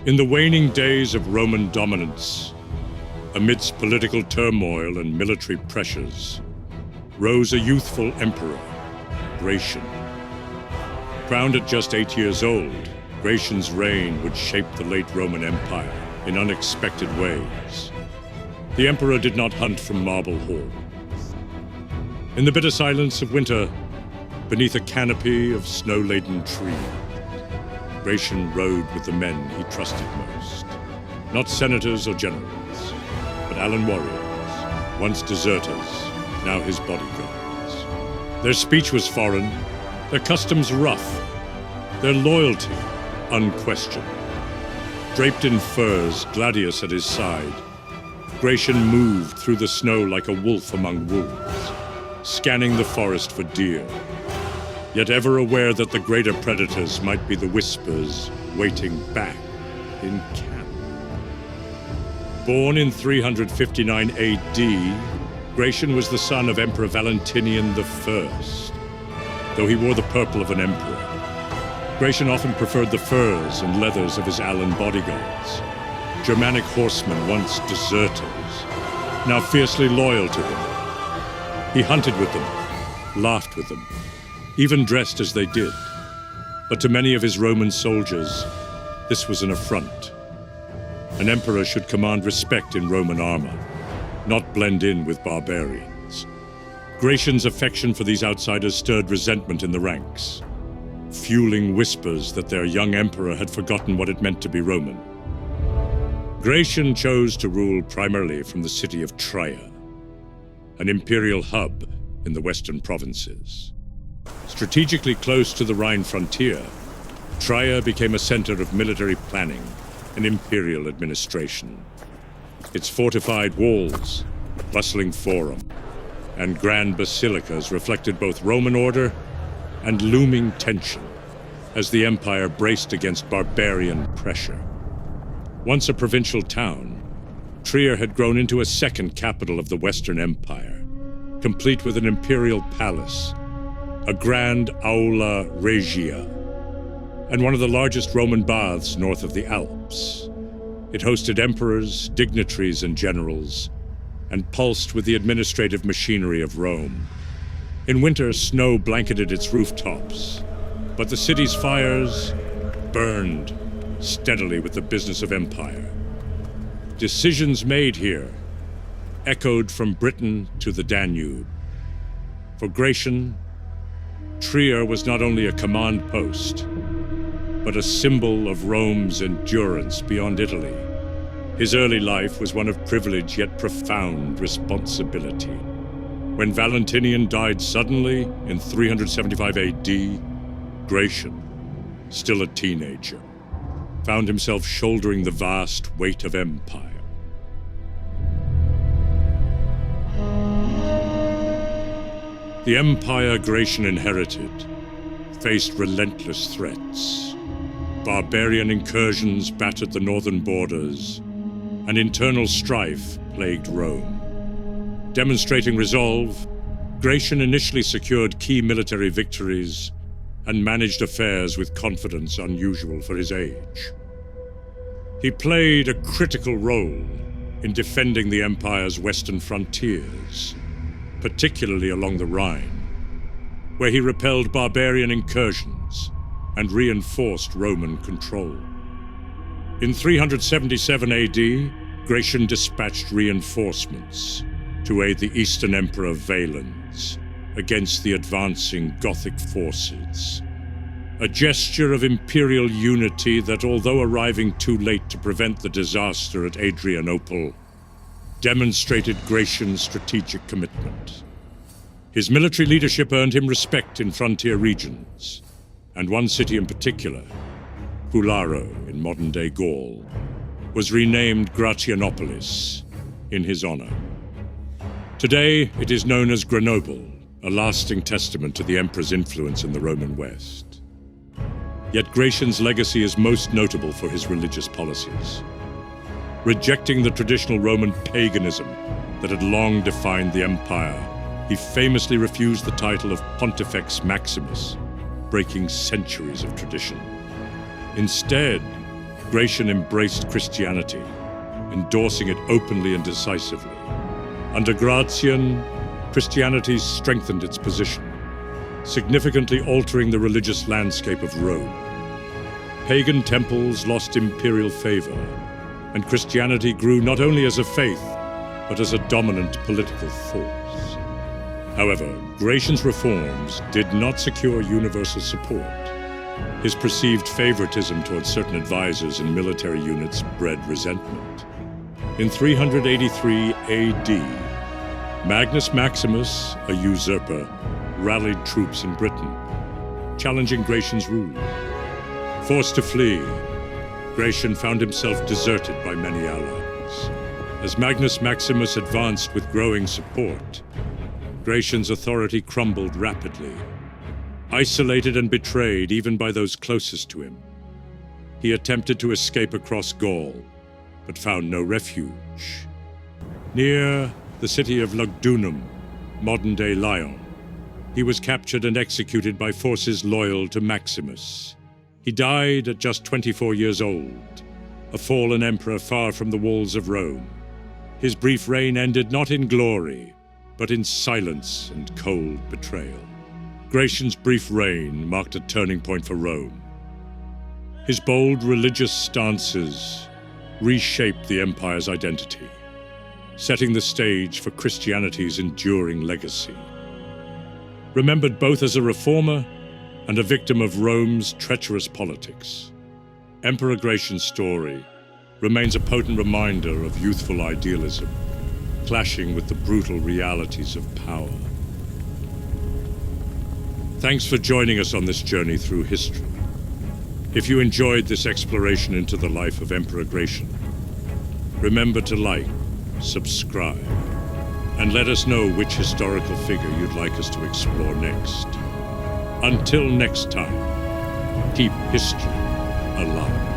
In the waning days of Roman dominance, amidst political turmoil and military pressures, rose a youthful emperor, Gratian. Crowned at just 8 years old, Gratian's reign would shape the late Roman Empire in unexpected ways. The emperor did not hunt from marble halls. In the bitter silence of winter, beneath a canopy of snow-laden trees, Gratian rode with the men he trusted most. Not senators or generals, but Allan warriors, once deserters, now his bodyguards. Their speech was foreign, their customs rough, their loyalty unquestioned. Draped in furs, Gladius at his side, Gratian moved through the snow like a wolf among wolves, scanning the forest for deer, yet ever aware that the greater predators might be the whispers waiting back in camp. Born in 359 AD, Gratian was the son of Emperor Valentinian I. Though he wore the purple of an emperor, Gratian often preferred the furs and leathers of his Allan bodyguards, Germanic horsemen once deserters, now fiercely loyal to him. He hunted with them, laughed with them, even dressed as they did. But to many of his Roman soldiers, this was an affront. An emperor should command respect in Roman armor, not blend in with barbarians. Gratian's affection for these outsiders stirred resentment in the ranks, fueling whispers that their young emperor had forgotten what it meant to be Roman. Gratian chose to rule primarily from the city of Trier, an imperial hub in the western provinces. Strategically close to the Rhine frontier, Trier became a center of military planning and imperial administration. Its fortified walls, bustling forum, and grand basilicas reflected both Roman order and looming tension as the empire braced against barbarian pressure. Once a provincial town, Trier had grown into a second capital of the Western Empire, complete with an imperial palace, a grand aula regia, and one of the largest Roman baths north of the Alps. It hosted emperors, dignitaries, and generals, and pulsed with the administrative machinery of Rome. In winter, snow blanketed its rooftops, but the city's fires burned steadily with the business of empire. Decisions made here echoed from Britain to the Danube. For Gratian, Trier was not only a command post, but a symbol of Rome's endurance beyond Italy. His early life was one of privilege yet profound responsibility. When Valentinian died suddenly in 375 AD, Gratian, still a teenager, found himself shouldering the vast weight of empire. The empire Gratian inherited faced relentless threats. Barbarian incursions battered the northern borders, and internal strife plagued Rome. Demonstrating resolve, Gratian initially secured key military victories and managed affairs with confidence unusual for his age. He played a critical role in defending the empire's western frontiers, particularly along the Rhine, where he repelled barbarian incursions and reinforced Roman control. In 377 AD, Gratian dispatched reinforcements to aid the Eastern Emperor Valens against the advancing Gothic forces. A gesture of imperial unity that, although arriving too late to prevent the disaster at Adrianople, demonstrated Gratian's strategic commitment. His military leadership earned him respect in frontier regions, and one city in particular, Pularo in modern-day Gaul, was renamed Gratianopolis in his honor. Today, it is known as Grenoble, a lasting testament to the emperor's influence in the Roman West. Yet Gratian's legacy is most notable for his religious policies. Rejecting the traditional Roman paganism that had long defined the empire, he famously refused the title of Pontifex Maximus, breaking centuries of tradition. Instead, Gratian embraced Christianity, endorsing it openly and decisively. Under Gratian, Christianity strengthened its position, significantly altering the religious landscape of Rome. Pagan temples lost imperial favor, and Christianity grew not only as a faith, but as a dominant political force. However, Gratian's reforms did not secure universal support. His perceived favoritism towards certain advisors and military units bred resentment. In 383 AD, Magnus Maximus, a usurper, rallied troops in Britain, challenging Gratian's rule. Forced to flee, Gratian found himself deserted by many allies. As Magnus Maximus advanced with growing support, Gratian's authority crumbled rapidly. Isolated and betrayed even by those closest to him, he attempted to escape across Gaul, but found no refuge. Near the city of Lugdunum, modern-day Lyon, he was captured and executed by forces loyal to Maximus. He died at just 24 years old, a fallen emperor far from the walls of Rome. His brief reign ended not in glory, but in silence and cold betrayal. Gratian's brief reign marked a turning point for Rome. His bold religious stances reshaped the empire's identity, setting the stage for Christianity's enduring legacy. Remembered both as a reformer and a victim of Rome's treacherous politics, Emperor Gratian's story remains a potent reminder of youthful idealism, clashing with the brutal realities of power. Thanks for joining us on this journey through history. If you enjoyed this exploration into the life of Emperor Gratian, remember to like, subscribe, and let us know which historical figure you'd like us to explore next. Until next time, keep history alive.